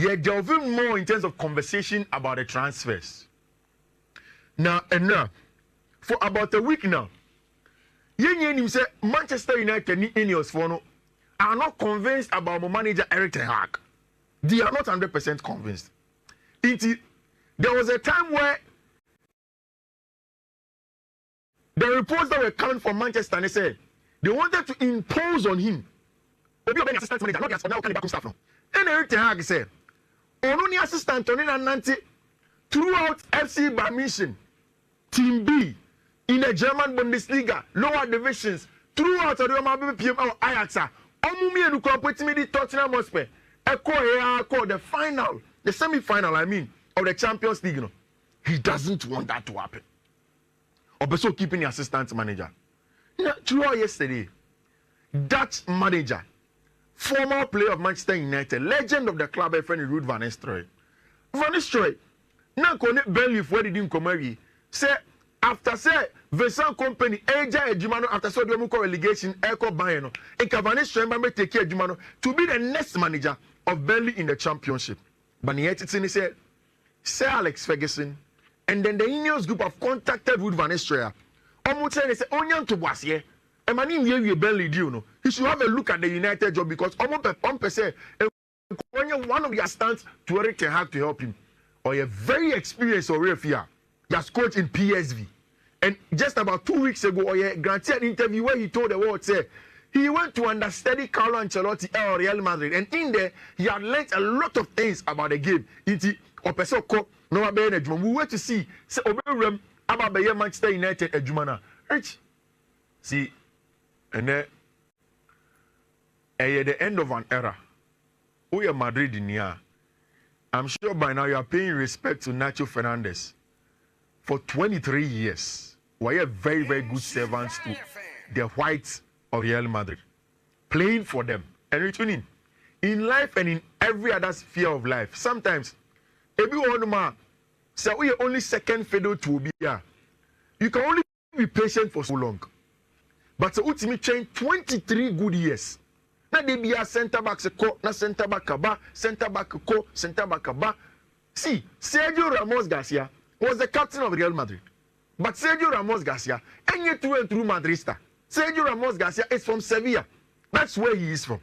You're delving more in terms of conversation about the transfers. Now, for about a week now, you say Manchester United and Ineos are not convinced about my manager Eric Ten Hag. They are not 100% convinced. There was a time where the reports that were coming from Manchester, they said they wanted to impose on him. Assistant manager, not just now can back staff now. And Eric Ten Hag said, "Only assistant on Nanti throughout FC Bayern Munich, Team B in the German Bundesliga, lower divisions, throughout the Roma BPM or Ajax. Omumi and Ukompetimi Tottenham Hotspur. The final, the semi-final, I mean, of the Champions League. You know, he doesn't want that to happen. Also keeping the assistant manager. Throughout yesterday, Dutch manager, former player of Manchester United, legend of the club, friend Ruud van Nistelrooy. Van Nistelrooy, now connect Burnley for the team come say after say Vincent Company Eja Ejumano after so the relegation Echo Bayern, and Van Nistelrooy take care Ejumano to be the next manager of Burnley in the championship. But yet it's in Sir Alex Ferguson, and then the Ineos group have contacted Ruud van Nistelrooy. Almost say Onyan to Boisier. And my name here Burnley do no. He should have a look at the United job because almost say one of their stance to Eric Ten Hag to help him. Or a very experienced referee. He has coached in PSV. And just about 2 weeks ago, or granted an interview where he told the world, say, he went to understudy Carlo Ancelotti at Real Madrid. And in there, he had learned a lot of things about the game. We wait to see. Say, about the Manchester United Ejumana. Rich. See, and then at the end of an era, we are Madrid in here. I'm sure by now you are paying respect to Nacho Fernandez. For 23 years, we are very, very good servants to the whites of Real Madrid, playing for them and returning in life and in every other sphere of life. Sometimes, everyone say we are only second fiddle to be here. You can only be patient for so long. But the ultimate change 23 good years. Now they be a centre back ko, na centre back kaba, centre back ko, centre back kaba. See, Sergio Ramos Garcia was the captain of Real Madrid. But Sergio Ramos Garcia, any through and through Madrista. Sergio Ramos Garcia is from Sevilla. That's where he is from.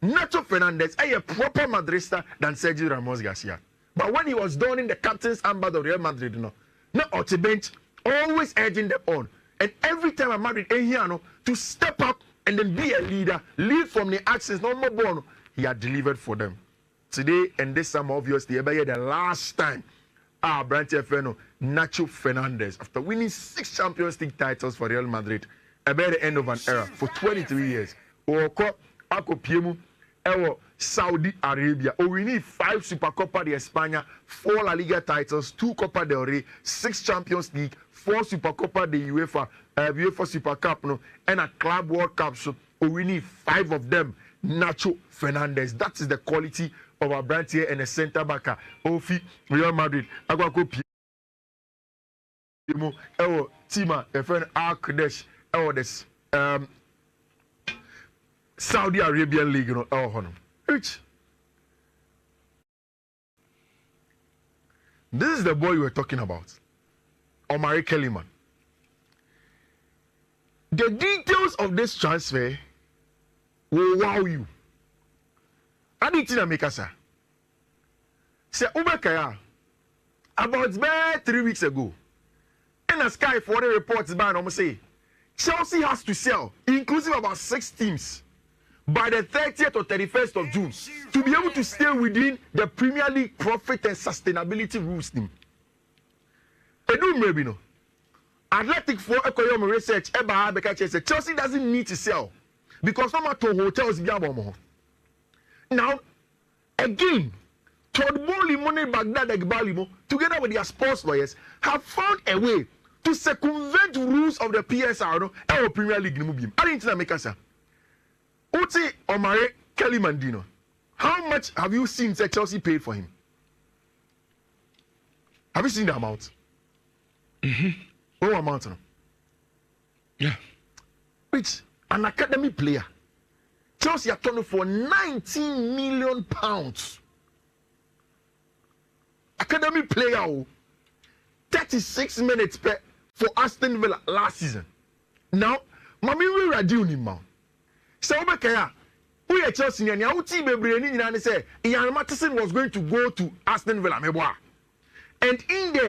Nacho Fernandez is a proper Madrista than Sergio Ramos Garcia. But when he was donning the captain's armband of Real Madrid, no on the bench, always urging them on. And every time I'm Madrid to step up and then be a leader, lead from the actions, no more born, he had delivered for them. Today and this summer, obviously, the last time, Branch Feno, Nacho Fernandez, after winning 6 Champions League titles for Real Madrid, about the end of an era for 23 years. Saudi Arabia. We need 5 Supercopa de España, 4 La Liga titles, 2 Copa del Rey, 6 Champions League, 4 Supercopa de UEFA, UEFA Super Cup, no, and a Club World Cup. So we need 5 of them. Nacho Fernandez. That is the quality of our brand here and a centre back. Ofi Real Madrid. Agwako Pimo. Ewo Tima. A friend Arkadesh. Ewo this. Saudi Arabian League. You know. Ewo Rich. This is the boy we were talking about. Omari Kellyman. The details of this transfer will wow you. I didn't make us say Ubekaya about 3 weeks ago. And a Sky for the reports by almost say Chelsea has to sell, inclusive about 6 teams, by the 30th or 31st of June to be able to stay within the Premier League profit and sustainability rules. Team. Maybe no. Athletic for economic research, Chelsea doesn't need to sell because no matter hotels. Now, again, Todd Bowley, Money Baghdad, Egbalimo, together with their sports lawyers, have found a way to circumvent rules of the PSR or Premier League. I didn't make us. Uti Omari Kelly Mandino. How much have you seen that Chelsea paid for him? Have you seen the amount? What amount? Yeah. Which an academy player. Chelsea are turning for £19 million. academy player 36 minutes for Aston Villa last season. Now, Mami we radio ni ma. So obekaya, we at Chelsea and our team and say Ian Matheson was going to go to Aston Villa. And in there,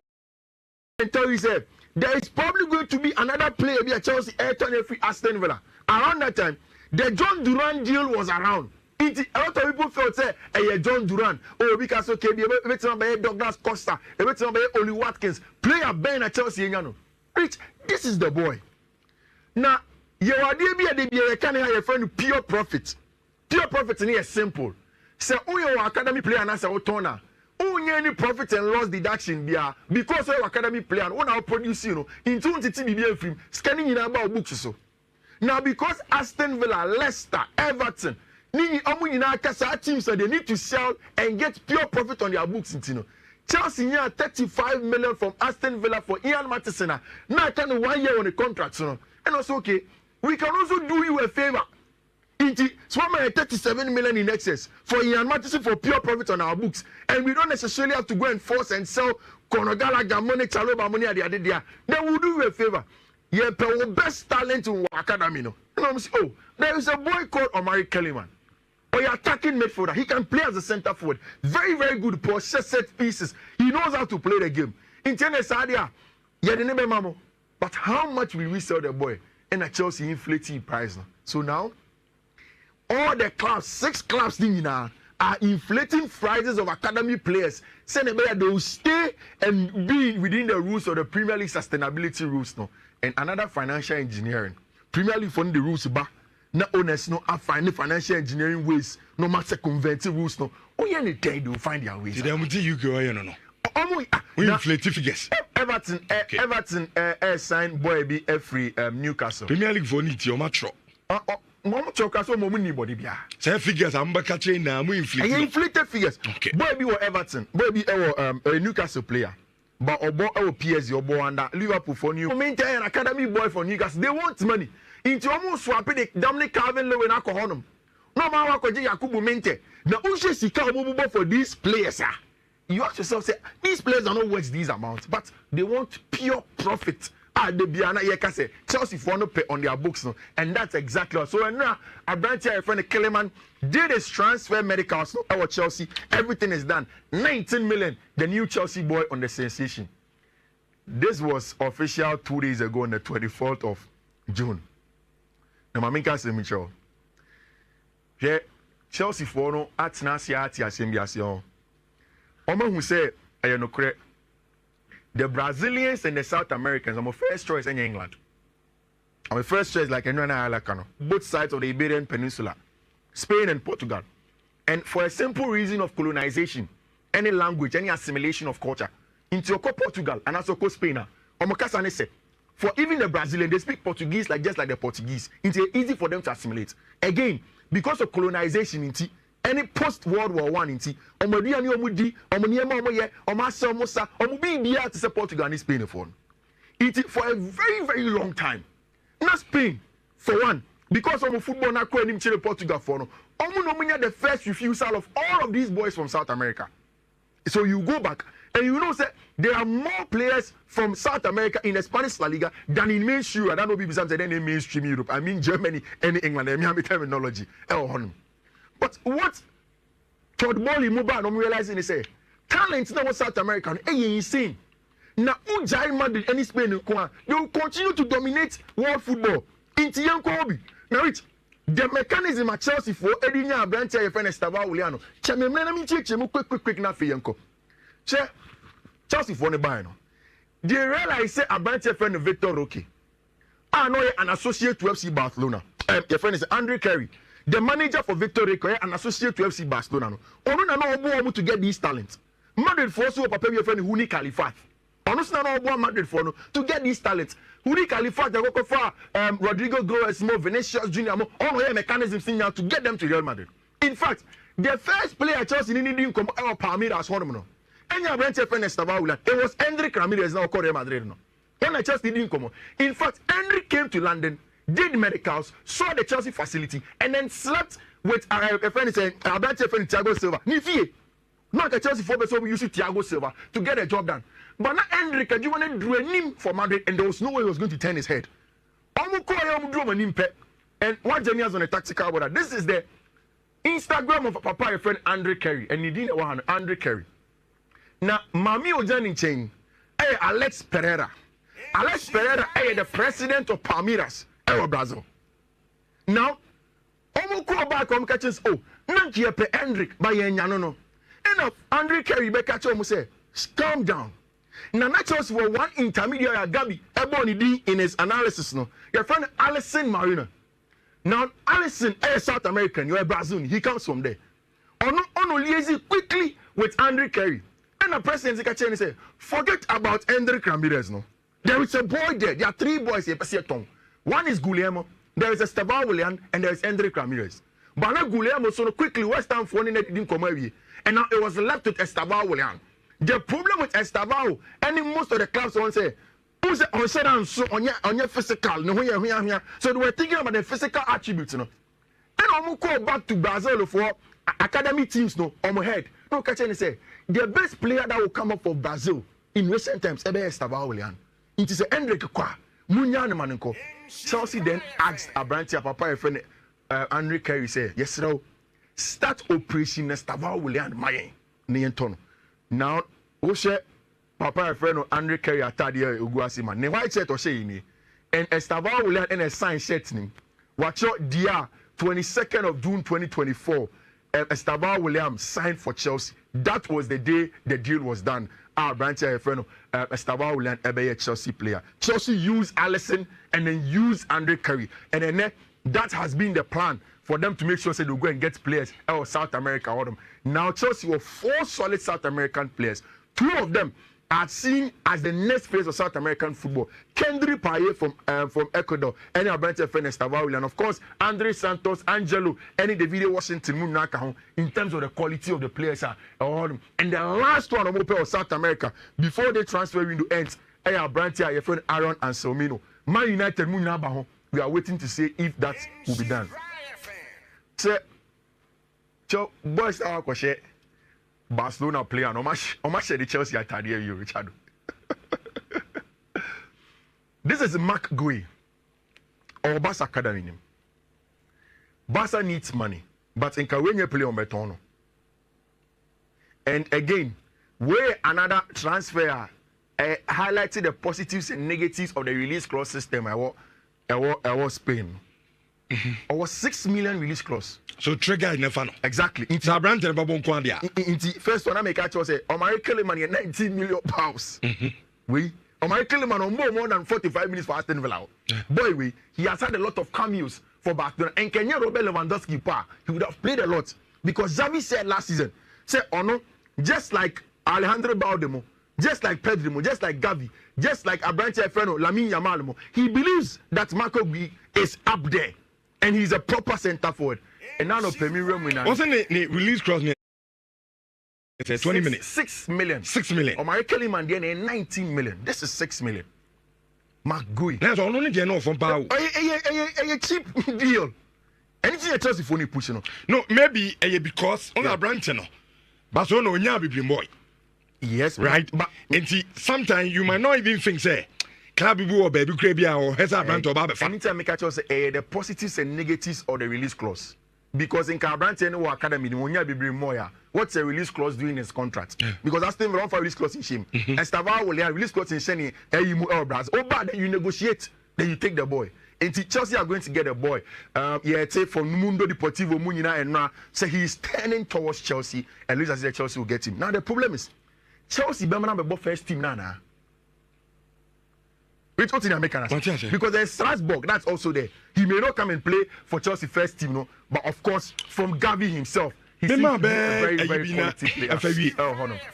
he said there is probably going to be another player be at Chelsea, Ayrton every Aston Villa. Around that time, the John Duran deal was around. A lot of people felt say, hey, John Duran, oh, because okay, Douglas Costa, Oli Watkins, player Ben at Chelsea, Rich, this is the boy. Now, you are the can have a friend pure profit. Pure profit is simple. Say, oh, your academy player and I say, oh, Tona. Oh, any profit and loss deduction because your academy player and now produce in 20 film scanning in about books so. Now, because Aston Villa, Leicester, Everton, teams so they need to sell and get pure profit on their books. Chelsea here 35 million from Aston Villa for Ian Matheson. Now, kind of 1 year on the contract. So, and also, okay, we can also do you a favor. So I'm 37 million in excess for Ian Matheson for pure profit on our books, and we don't necessarily have to go and force and sell Conor Gallagher, money, Chaloba, money at the other day. Then we'll do you a favor. Yeah, the best talent in academy. No, oh, there is a boy called Omari Kellyman. Or you're attacking midfielder. He can play as a centre forward. Very, very good possess set pieces. He knows how to play the game. In tennis, yeah, the name Mamo. But how much will we sell the boy? And at Chelsea inflating price now. So now, all the clubs, 6 clubs are inflating prices of academy players. Saying they will stay and be within the rules of the Premier League sustainability rules now. And another financial engineering. Premier League funding the rules back. No owners no are finding financial engineering ways. No matter converting rules no. Oh yeah, they will find their ways. Did you go? No. We inflate figures. Everton signed boy be free Newcastle. Premier League for need your match. Mama choka so momu ni body bia. Say figures am ba catch na mo inflate. Inflated figures. Okay. Boy be Everton. Boy be a Newcastle player. But obo PSG obo under Liverpool for new. Maintain an academy boy for Newcastle. They want money. Into almost swap it Dominic Calvin-Lewin alcohol. No man wa kwaje Yakubu Mente. Na unse sika obo for these players. You ask yourself say these players are not worth these amounts, but they want pure profit. The Biana Yekase, Chelsea for no pay on their books, no? And that's exactly what. So now, a branch here, friend Kellerman did his transfer medicals, no? Our Chelsea, everything is done. 19 million, the new Chelsea boy on the sensation. This was official 2 days ago on the 24th of June. Now, my main say, Mitchell, here, Chelsea for no at Nasia at Yasimbiasion. Omo who say, I no correct. The Brazilians and the South Americans are my first choice in England. My first choice like both sides of the Iberian Peninsula, Spain and Portugal. And for a simple reason of colonization, any language, any assimilation of culture, into Portugal and also Spain. For even the Brazilians, they speak Portuguese just like the Portuguese. It's easy for them to assimilate. Again, because of colonization, any post-World War I, to support Portugal and Spain for a very, very long time. Not Spain, for one, because of football now in Portugal for no. The first refusal of all of these boys from South America. So you go back and you know that there are more players from South America in the Spanish La Liga than in mainstream. I don't know if it's in mainstream Europe. I mean Germany and England. I mean terminology. But what Todd Bowley Muba don't realizing is say talent now South American insane. Now Ujai Madrid and Spain they will continue to dominate world football. Into young Kobe. Now it's the mechanism at Chelsea for Edinya Branch your friend Estava Uliano. Quick na fiyanko. Chelsea for the buy no. They realize say a branch your friend Victor Roque. I know an associate to FC Barcelona. Your friend is Andre Carey. The manager for Victor Roque, an associate to FC Barcelona. No to get these talents. Madrid force you prepare your friend Huni Califat. No Madrid for no to get these talents. Huni Califat, they go for Rodrigo Goes, more Vinicius Junior, all the mechanisms in now to get them to Real Madrid. In fact, the first player Chelsea didn't come out Palmeiras Hormono. And your branch friend Estabaula, it was Hendrik Ramirez now called Real Madrid. No, when Chelsea didn't come. In fact, Hendrik came to London, did medicals, saw the Chelsea facility, and then slept with a friend saying, a branch friend Thiago Silva. Nifie, Not a Chelsea forward, so we use Thiago Silva to get a job done. But now Hendrik, you want to do a name for Madrid, and there was no way he was going to turn his head. And what Jenny has on a tactical about this is the Instagram of Papa, your friend Andre Kerry, and he didn't want Andre Kerry. Now, Mami Ojani Chain, Alex Pereira. Alex Pereira is the president of Palmeiras, Brazil. Now, Omo call back on catches. Oh, Nanki pe Hendrik by Yanyano. Enough, Andre Kerry be catch almost say, calm down. Now, not just for one intermediary, Gabi, Ebony D in his analysis. No, your friend Alison Marina. Now, Alison is South American, you're a Brazilian, he comes from there. Ono liaise quickly with Andre Kerry. And the president can say, forget about Hendrik Ramirez. No, there is a boy there. There are 3 boys here. One is Guillermo, there is Esteban Willian, and there is Hendrik Ramirez. But now Guillermo so quickly West Ham phone didn't come away. And now it was left with Esteban Willian. The problem with Esteban, and most of the clubs want to say, who's on your physical, no, so they were thinking about the physical attributes, no. And I'm go back to Brazil for academy teams, no, on my head. No, catch any say the best player that will come up for Brazil in recent times, Esteban Willian. It is a Hendrik Kwa, Munyan Manenko. Chelsea then asked Abrantia Papa, friend Andre Kerry, say, yes, sir, start operation Esteban Willian, my Nienton. Now, Oshe Papa friend Andre Kerry atadia Uguasima. Ne white shirt or say and Esteban Willian and a sign shirt name. Watch out dia 22nd of June 2024. Esteban Williams signed for Chelsea. That was the day the deal was done. Our branch friend Esteban Williams a Chelsea player. Chelsea used Alisson and then used Andre Kerry. And then that has been the plan for them to make sure they'll go and get players out of South America. Now Chelsea were 4 solid South American players. 2 of them are seen as the next phase of South American football. Kendry Paye from Ecuador, any Abrante friend Estaval, and of course Andre Santos, Angelo, any David Washington Munaka in terms of the quality of the players are. And the last one of South America before the transfer window ends, Abrante, your friend Aaron and Selmino. Man United Munabaho. We are waiting to see if that will be done. So, boys are question. Barcelona player, no much the Chelsea at you, Richard. This is Mark Gui, or Barca Academy. Barca needs money, but in Kawenya play on Betono. And again, where another transfer highlighted the positives and negatives of the release clause system. I was Spain. I was 6 million release clause. So trigger in the funnel. Exactly. It's a brand and Babon Kwandia. First one I make actually say, American money 19 million pounds. We American man on more than 45 minutes for Aston Villa. Boy, he has had a lot of cameos for Barcelona. And Kenya Robert Lewandowski, he would have played a lot because Xavi said last season, no, just like Alejandro Baldemo, just like Pedro, just like Gavi, just like Abrante Freno, Lamine Yamal, he believes that Marco Gui is up there. And he's a proper centre forward. And now no Premier winner. Wasn't the release clause? It's 20 minutes. 6 million. 6 million. Or my Kelly man 19 million. This is 6 million. Mark Gui. That's only general from Power. A cheap deal. Anything you trust if only push no, maybe because on a branch no. But so no be boy. Yes, right. But sometimes you might not even think say. Anytime I catch us the positives and negatives of the release clause. Because in Cabrante and Academy, what's the release clause doing in his contract? Because that's the wrong for release clause in shame. And Stava will have release clause in Shani, then you negotiate, then you take the boy. And Chelsea are going to get a boy. Take from Mundo Deportivo Munina and now say he's turning towards Chelsea, and looks as if Chelsea will get him. Now the problem is Chelsea Birmingham first team now. Because there's Strasbourg, that's also there. He may not come and play for Chelsea first team, no, but of course, from Gavi himself, he's a very quality player.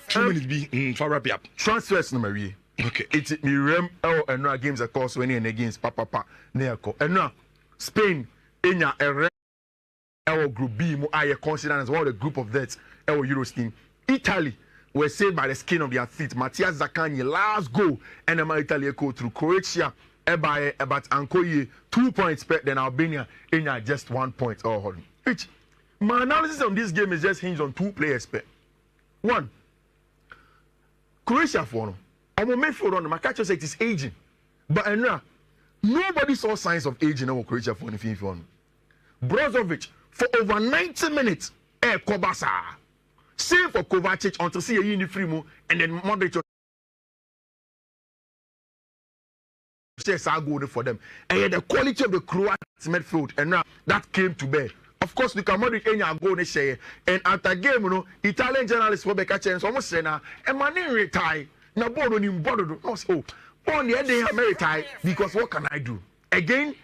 2 minutes for wrap up. Transfers number 3. Okay. It's Mirem and now games of course when and against Papa Neako. And now Spain in our group B, I consider as one of the group of that our Euros team. Italy were saved by the skin of their feet. Matthias Zaccagni last goal and the Italy go through Croatia by about Ankoye 2 points better than Albania in just 1 point. Which my analysis on this game is just hinged on 2 players. One, Croatia for no. I'm a midfield on my catcher said it is aging. But nobody saw signs of aging in Croatia for the FIFA. Brozovic for over 90 minutes. Kobasa. Same for Kovacic until see a uniform and then Modric says I go for them. And the quality of the Croatian midfield and now that came to bear. Of course, we can Modric any go say and after game, you know, Italian journalists will be catching almost say now, and my name retire. Now, board on him, board on on the end they have retire because what can I do? Again,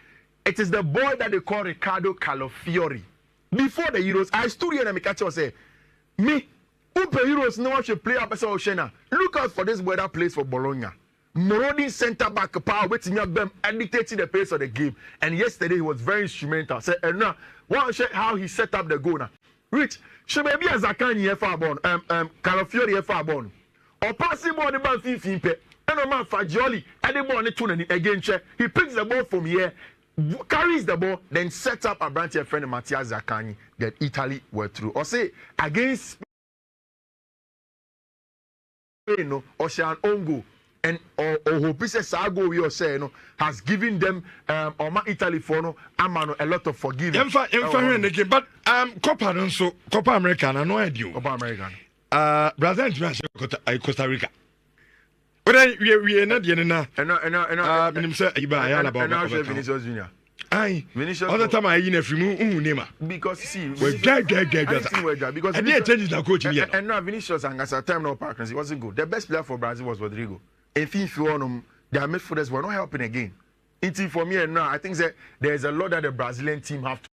it is the boy that they call Riccardo Calafiori. Before the Euros, I stood here and I catch say, me, who play Euros, no one should play up as Oshena. Look out for this boy that plays for Bologna. Marauding centre back power waiting up them and dictating the pace of the game. And yesterday he was very instrumental. Say, and now, one check how he set up the goal now. Rich, she may be a Zakani here for born, Calafiori here for born. Or passing ball the ball Fiifi-Manfred. And a man Fagioli, and the ball on the tune again check. He picks the ball from here, carries the ball, then sets up a branch of friend Mattia Zaccagni that Italy were through. Or say against Spain, no, Ocean Ongo. And Hopisa Sago, we are saying, has given them Italy for no Amano a lot of forgiveness. Again, but Copa America, no idea. Copa American. Brazil and Costa Rica. But then we are not yet now. And Vinicius Junior. Aye, Vinicius. All the time I in a free move, because see, we're because I didn't change the coach yet. And now Vinicius and as a time no partners, it wasn't good. The best player for Brazil was Rodrigo. If you want them, their midfielders were not helping again. It's for me and now I think that there's a lot that the Brazilian team have to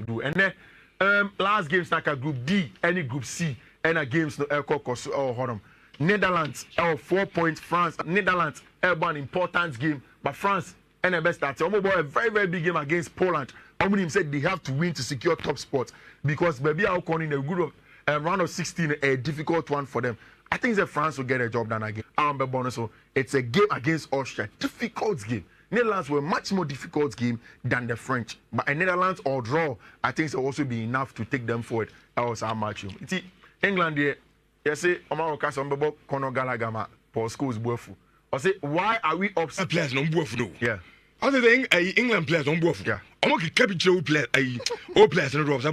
do. And then last games like a group D, any group C, and a games no Elkokos or Hodom. Netherlands 4 points. France, Netherlands an important game, but France and the best start. A very, very big game against Poland. Omnim said they have to win to secure top spot because maybe I'll call in a good round of 16 a difficult one for them. I think that France will get a job done again. So it's a game against Austria, difficult game. Netherlands were a much more difficult game than the French, but a Netherlands or draw, I think it will also be enough to take them forward. That was how much you. England here. You say, America, some people Conor Gallagher for schools bofu. I say, why are we upset? Players no bofu no. Yeah. Other than England players no bofu. Yeah. I'm okay capital players. All players no drop.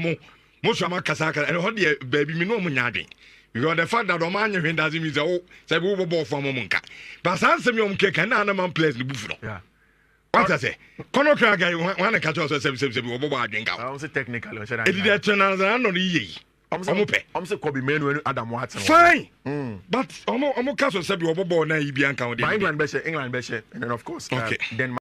Most of my kasaka and how the baby me no munyadi. Because the fact that Romania doesn't mean that say we ball for Monka. But some me on cake and another man plays the buffalo. Yeah. What I say? Conor Gallagher want to catch us 7 over drink out. I was technically. It is that channel and no ye. I'm so Kobe Menu Adam Watson. Fine. But I'm castle said you were born na Ibianca. England Beshe, and then of course, okay. Denmark.